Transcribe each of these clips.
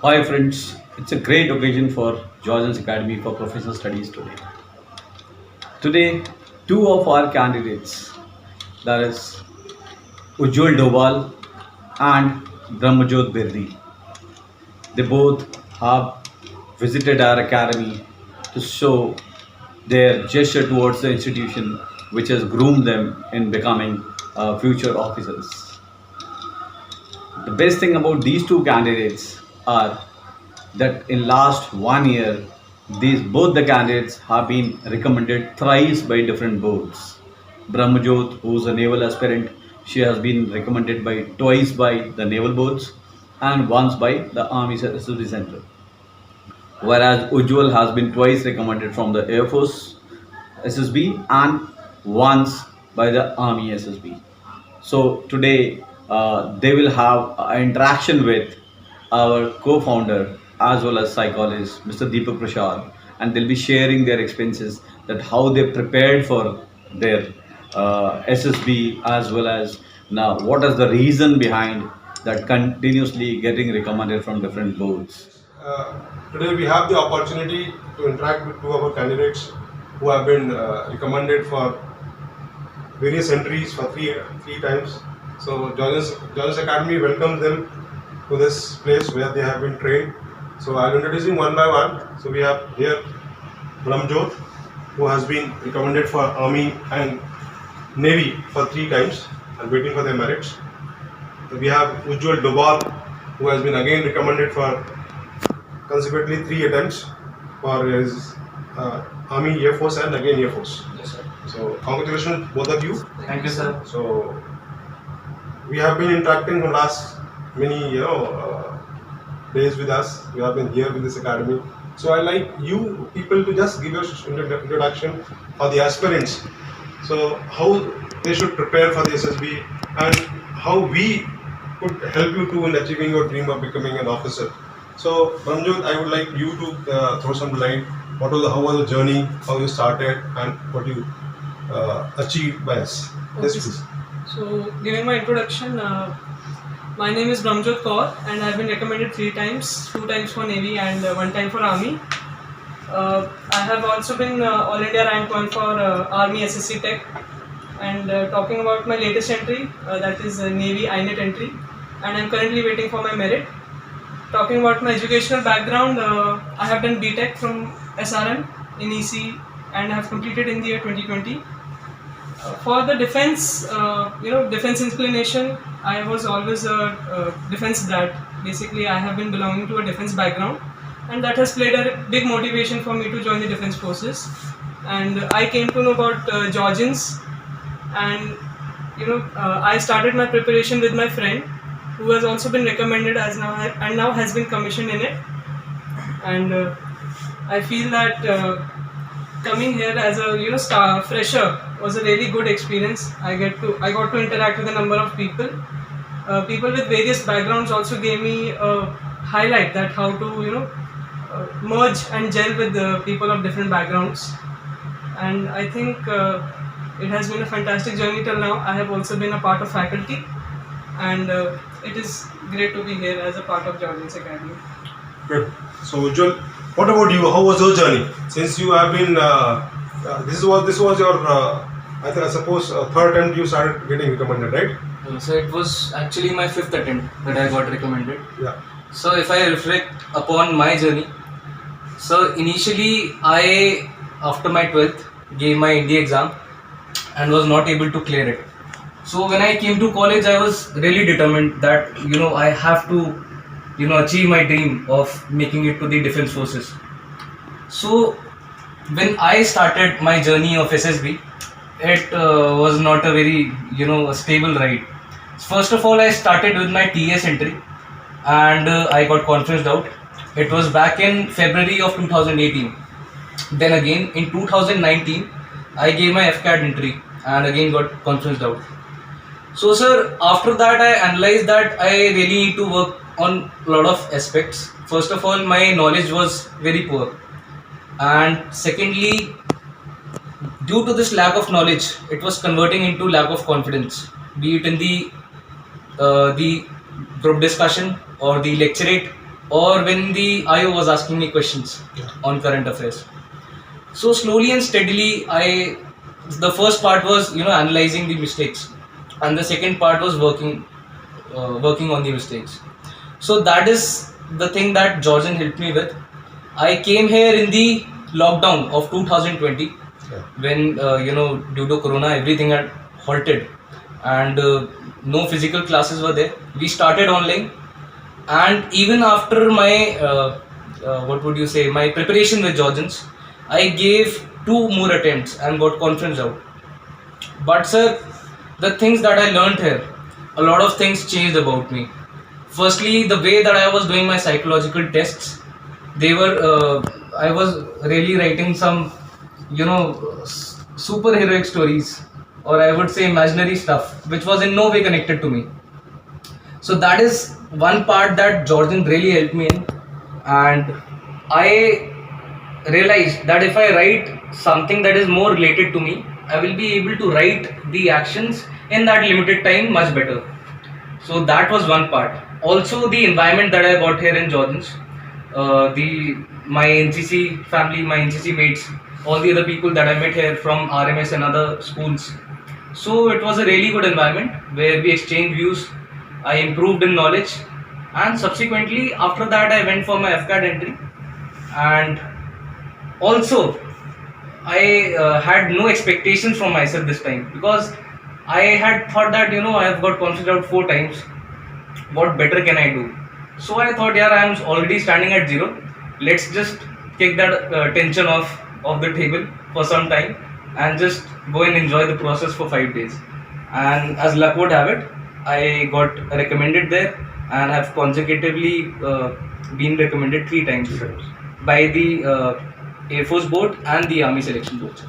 Hi friends, it's a great occasion for Georgians Academy for Professional Studies today. Today, two of our candidates, that is Ujjwal Doval and Brahmajot Birdi, they both have visited our academy to show their gesture towards the institution which has groomed them in becoming future officers. The best thing about these two candidates are that in last 1 year, these both the candidates have been recommended thrice by different boards. Brahmajot, who's a naval aspirant, she has been recommended by twice by the naval boards and once by the Army Service Center. Whereas Ujjwal has been twice recommended from the Air Force SSB and once by the Army SSB. So today they will have an interaction with our co-founder as well as psychologist, Mr. Deepak Prasad, and they'll be sharing their experiences that how they prepared for their SSB as well as now what is the reason behind that continuously getting recommended from different boards. Today we have the opportunity to interact with two of our candidates who have been recommended for various entries for three times. So Georgians Academy welcomes them to this place where they have been trained. So I'll introduce them one by one. So we have here Brahmajot, who has been recommended for Army and Navy for 3 times and waiting for their merits. So we have Ujjwal Doval, who has been again recommended for consequently 3 attempts for his Army, Air Force and again Air Force. Yes, sir. So congratulations both of you. Thank you, sir. So we have been interacting for last many days with us. You have been here with this academy. So I like you people to just give your introduction for the aspirants. So how they should prepare for the SSB and how we could help you to in achieving your dream of becoming an officer. So Brahmajot, I would like you to throw some light. How was the journey? How you started and what you achieved by us? Yes, please. So, giving my introduction, my name is Brahmajot Kaur and I have been recommended 3 times, 2 times for Navy and 1 time for Army. I have also been All India Rank 1 for Army SSC Tech, and talking about my latest entry, that is Navy INET entry, and I am currently waiting for my merit. Talking about my educational background, I have done BTech from SRM in EC and have completed in the year 2020. For the defense, defense inclination, I was always a defense brat. Basically, I have been belonging to a defense background, and that has played a big motivation for me to join the defense forces. And I came to know about Georgians, and I started my preparation with my friend, who has also been recommended as now has been commissioned in it. And I feel that coming here as a fresher was a really good experience. I got to interact with a number of people. People with various backgrounds also gave me a highlight that how to merge and gel with the people of different backgrounds. And I think it has been a fantastic journey till now. I have also been a part of faculty, and it is great to be here as a part of Georgians Academy. Good. So Ujjwal, what about you? How was your journey? Since you have been, this was your, I suppose, third attempt you started getting recommended, right? So it was actually my 5th attempt that I got recommended. Yeah. So if I reflect upon my journey, so initially I, after my 12th, gave my India exam and was not able to clear it. So when I came to college, I was really determined that I have to achieve my dream of making it to the defense forces. So when I started my journey of SSB, it was not a very a stable ride. First of all, I started with my TS entry, and I got conferenced out. It was back in February of 2018. Then again in 2019, I gave my FCAT entry and again got conferenced out. So sir, after that I analyzed that I really need to work on a lot of aspects. First of all, my knowledge was very poor, and secondly, due to this lack of knowledge, it was converting into lack of confidence, be it in the group discussion or the lecturate or when the IO was asking me questions on current affairs. So slowly and steadily, the first part was analyzing the mistakes, and the second part was working on the mistakes. So that is the thing that Georgian helped me with. I came here in the lockdown of 2020, Yeah. when due to Corona everything had halted, and no physical classes were there. We started online, and even after my what would you say, my preparation with Georgians, I gave two more attempts and got conference out. But sir, the things that I learned here, a lot of things changed about me. Firstly, the way that I was doing my psychological tests, they were I was really writing some superheroic stories, or I would say imaginary stuff, which was in no way connected to me. So that is one part that Jordan really helped me in, and I realized that if I write something that is more related to me, I will be able to write the actions in that limited time much better. So that was one part. Also, the environment that I got here in Jordan's, the my NCC family, my NCC mates, all the other people that I met here from RMS and other schools. So it was a really good environment where we exchanged views. I improved in knowledge, and subsequently after that I went for my FCAT entry, and also I had no expectations from myself this time, because I had thought that I have got considered out 4 times. What better can I do? So I thought, yeah, I am already standing at zero. Let's just take that tension off the table for some time and just go and enjoy the process for 5 days. And as luck would have it, I got recommended there and have consecutively been recommended 3 times by the Air Force Board and the Army Selection Board.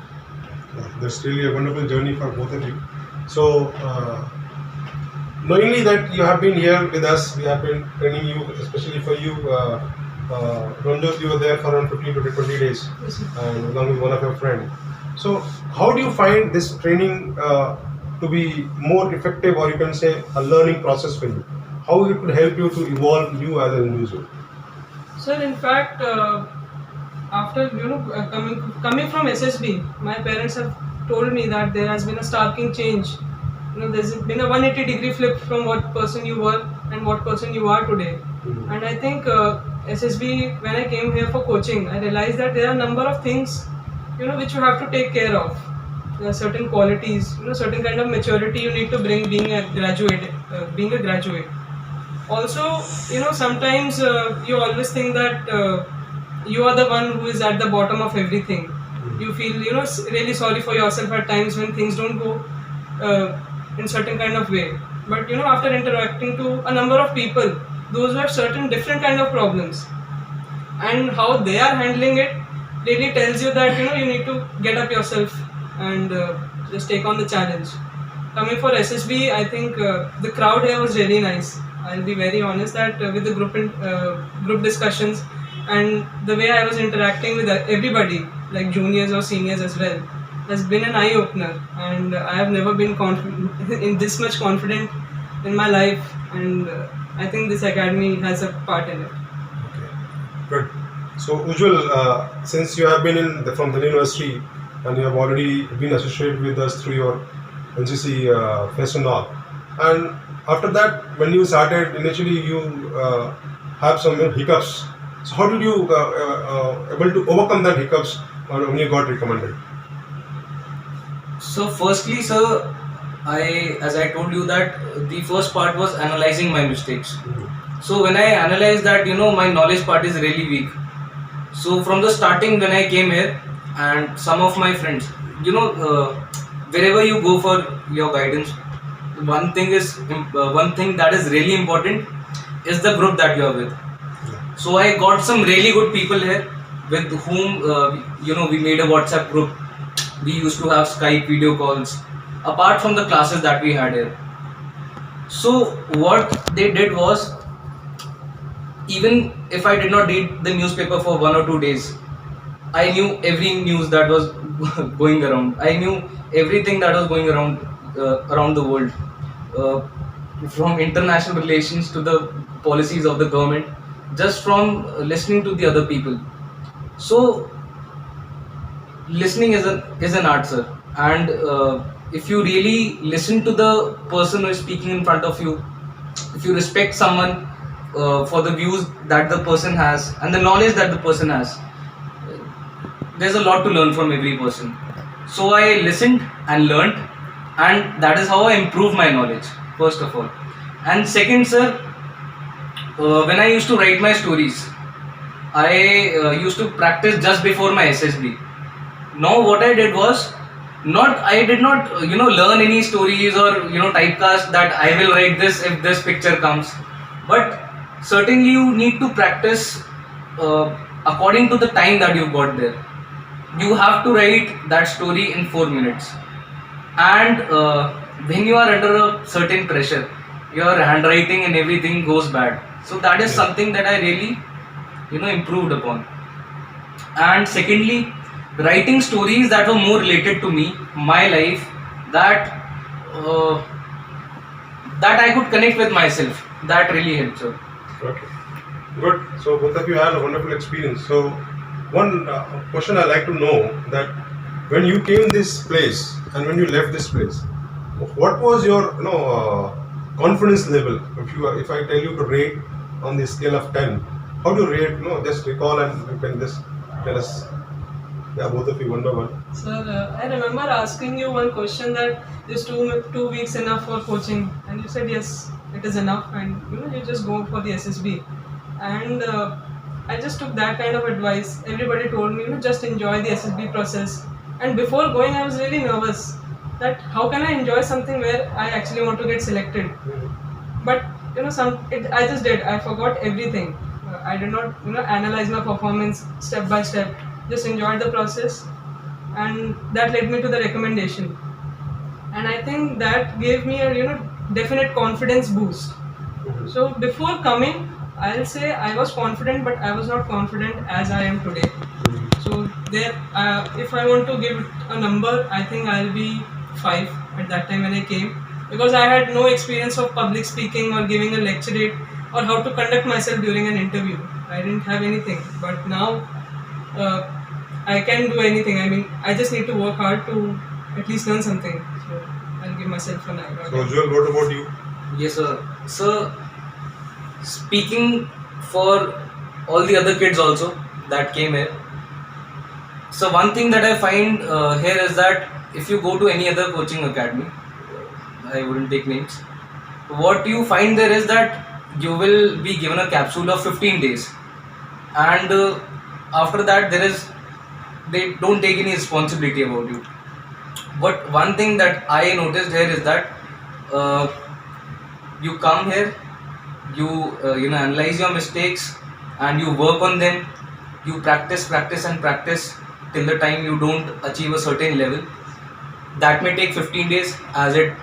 That's really a wonderful journey for both of you. So, knowingly that you have been here with us, we have been training you, especially for you, Ranjot, you were there for around 15 to 20 days, and along with one of your friends. So, how do you find this training to be more effective, or you can say a learning process for you? How it will help you to evolve you as an individual? Sir, in fact, after coming from SSB, my parents have told me that there has been a starking change. There's been a 180-degree flip from what person you were and what person you are today. Mhm. And I think SSB, when I came here for coaching, I realized that there are a number of things, which you have to take care of. There are certain qualities, certain kind of maturity you need to bring being a graduate. Also, sometimes you always think that you are the one who is at the bottom of everything. You feel, really sorry for yourself at times when things don't go in certain kind of way. But after interacting to a number of people, those who have certain different kind of problems, and how they are handling it really tells you that you need to get up yourself and just take on the challenge. Coming for SSB, I think the crowd here was really nice. I'll be very honest that with the group discussions and the way I was interacting with everybody, like juniors or seniors as well, has been an eye opener, and I have never been in this much confident in my life, and I think this academy has a part in it. Good. So, Ujjwal, since you have been from the university and you have already been associated with us through your NCC fest and all, and after that, when you started, initially you have some hiccups. So, how did you able to overcome that hiccups when you got recommended? So firstly, sir, as I told you that the first part was analyzing my mistakes. So when I analyzed that, my knowledge part is really weak. So from the starting when I came here, and some of my friends, wherever you go for your guidance, one thing that is really important is the group that you are with. So I got some really good people here with whom we made a WhatsApp group. We used to have Skype video calls apart from the classes that we had here. So what they did was, even if I did not read the newspaper for 1 or 2 days, I knew every news that was going around. I knew everything that was going around the world, from international relations to the policies of the government. just from listening to the other people. So listening is an art, sir. And if you really listen to the person who is speaking in front of you, if you respect someone for the views that the person has and the knowledge that the person has, there's a lot to learn from every person. So I listened and learned, and that is how I improved my knowledge, first of all. And second, sir, when I used to write my stories, I used to practice just before my SSB. Now what I did was, not I did not learn any stories or typecast that I will write this if this picture comes, but certainly you need to practice according to the time that you got there. You have to write that story in 4 minutes, and when you are under a certain pressure, your handwriting and everything goes bad. So that is something that I really improved upon. And secondly, writing stories that were more related to me, my life, that uh, that I could connect with myself. That really helped, sir. Okay, good. So both of you had a wonderful experience. So one question I like to know, that when you came this place and when you left this place, what was your confidence level? If I tell you to rate on the scale of 10, how do you rate? Just recall and you can just tell us. Yeah, both of you one by one. Sir, I remember asking you one question, that is 2 weeks enough for coaching, and you said yes, it is enough, and you just go for the SSB. And I just took that kind of advice. Everybody told me, just enjoy the SSB process. And before going, I was really nervous that how can I enjoy something where I actually want to get selected. But I just did. I forgot everything. I did not analyze my performance step by step. Just enjoyed the process, and that led me to the recommendation. And I think that gave me a definite confidence boost. So before coming, I'll say I was confident, but I was not confident as I am today. So there, if I want to give a number, I think I'll be 5 at that time when I came, because I had no experience of public speaking or giving a lecturate or how to conduct myself during an interview. I didn't have anything, but now I can do anything. I mean, I just need to work hard to at least learn something. So I'll give myself a 9. So Joel, what about you? Yes, sir. So, speaking for all the other kids also that came here, so one thing that I find here is that if you go to any other coaching academy, I wouldn't take names, what you find there is that you will be given a capsule of 15 days, and after that they don't take any responsibility about you. But one thing that I noticed here is that you come here, you analyze your mistakes and you work on them. You practice and practice till the time you don't achieve a certain level. That may take 15 days, as it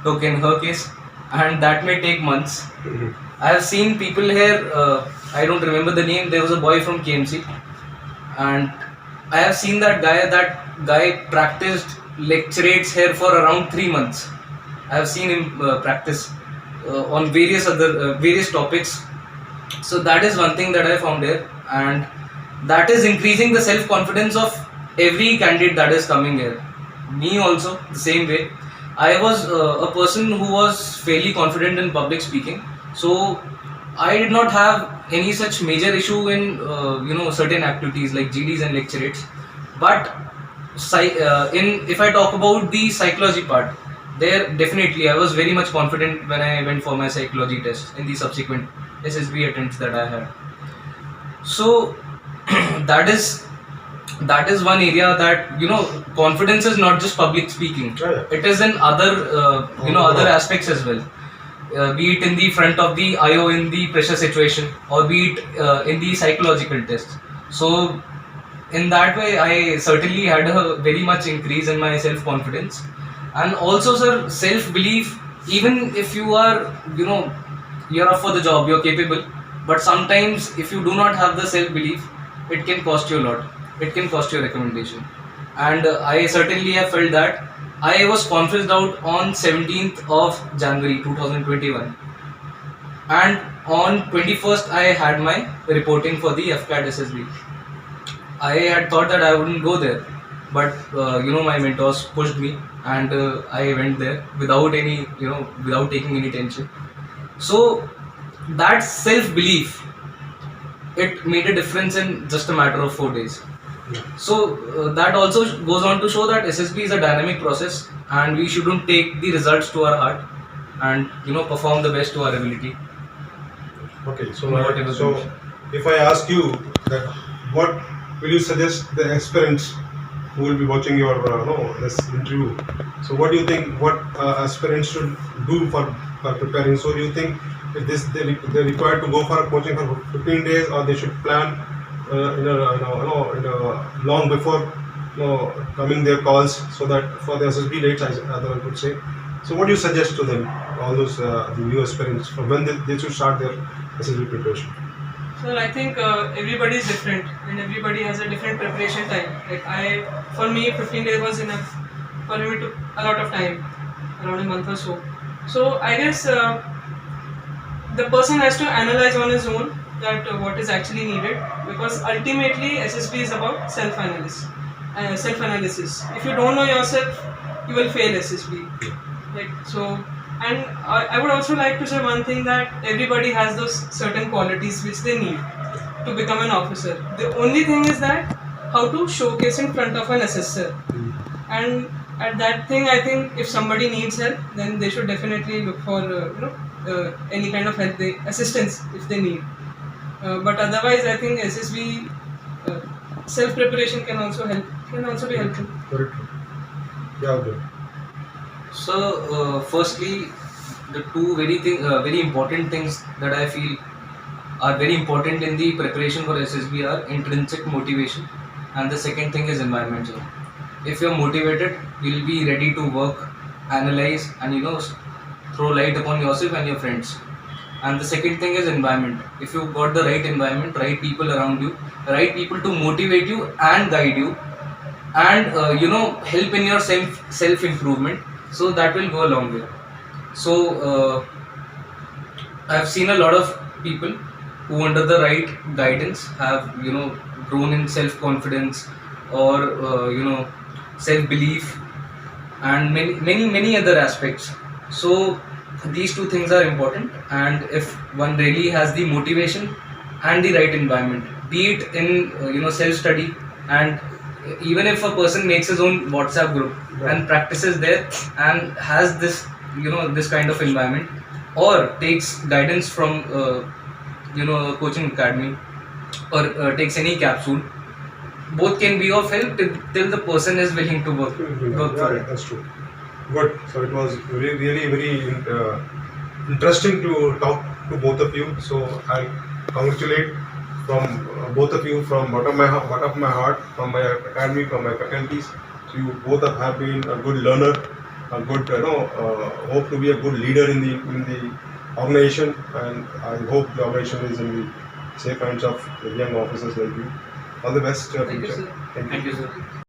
took in her case, and that may take months. I have seen people here, I don't remember the name, there was a boy from KMC, and I have seen that guy practiced lecturates here for around 3 months. I have seen him practice on various topics. So that is one thing that I found here, and that is increasing the self-confidence of every candidate that is coming here. Me also, the same way. I was a person who was fairly confident in public speaking, so I did not have any such major issue in certain activities like GDs and lecturates. But if I talk about the psychology part, there definitely I was very much confident when I went for my psychology test in the subsequent SSB attempts that I had. So that is one area that confidence is not just public speaking. It is in other other aspects as well. Be it in the front of the IO in the pressure situation, or be it in the psychological test. So in that way, I certainly had a very much increase in my self-confidence, and also, sir, self-belief. Even if you are you're up for the job, you're capable, but sometimes if you do not have the self-belief, it can cost you a lot. It can cost you a recommendation, and I certainly have felt that. I was conferenced out on 17th of January 2021, and on 21st I had my reporting for the FCAT SSB. I had thought that I wouldn't go there, but my mentors pushed me, and I went there without any, without taking any tension. So that self belief, it made a difference in just a matter of 4 days. So that also goes on to show that SSB is a dynamic process, and we shouldn't take the results to our heart, and perform the best to our ability. Okay, so Whatever so comes. if I ask you that, what will you suggest the aspirants who will be watching your this interview? So what do you think? What aspirants should do for preparing? So do you think if they're required to go for a coaching for 15 days, or they should plan in a long before coming their calls, so that for the SSB dates, I would say. So what do you suggest to them, all those the new aspirants, from when they should start their SSB preparation? So I think everybody is different, and everybody has a different preparation time. For me, 15 days was enough. For me, it took a lot of time, around a month or so. So I guess the person has to analyze on his own that what is actually needed, because ultimately SSB is about self-analysis. If you don't know yourself, you will fail SSB. And I would also like to say one thing, that everybody has those certain qualities which they need to become an officer. The only thing is that how to showcase in front of an assessor. And at that thing, I think if somebody needs help, then they should definitely look for any kind of help, assistance if they need. But otherwise, I think SSB self preparation can also be helpful. Very true. Yeah, okay. So, firstly, the two very important things that I feel are very important in the preparation for SSB are intrinsic motivation, and the second thing is environment. So, if you're motivated, you'll be ready to work, analyze, and throw light upon yourself and your friends. And the second thing is environment. If you've got the right environment, right people around you, right people to motivate you and guide you, and help in your self improvement, so that will go a long way. So I've seen a lot of people who, under the right guidance, have grown in self confidence, or self belief, and many other aspects. So these two things are important, and if one really has the motivation and the right environment, be it in self study, and even if a person makes his own WhatsApp group and practices there, and has this kind of environment, or takes guidance from a coaching academy, or takes any capsule, both can be of help till the person is willing to work for Yeah, it. that's true. Good. So it was really very interesting to talk to both of you. So I congratulate from both of you, from bottom of my heart, from my academy, from my faculties. So you both have been a good learner, a good hope to be a good leader in the organization, and I hope the organization is in the safe hands of the young officers like you. All the best. Thank you, future. sir. Thank you. Thank you, sir.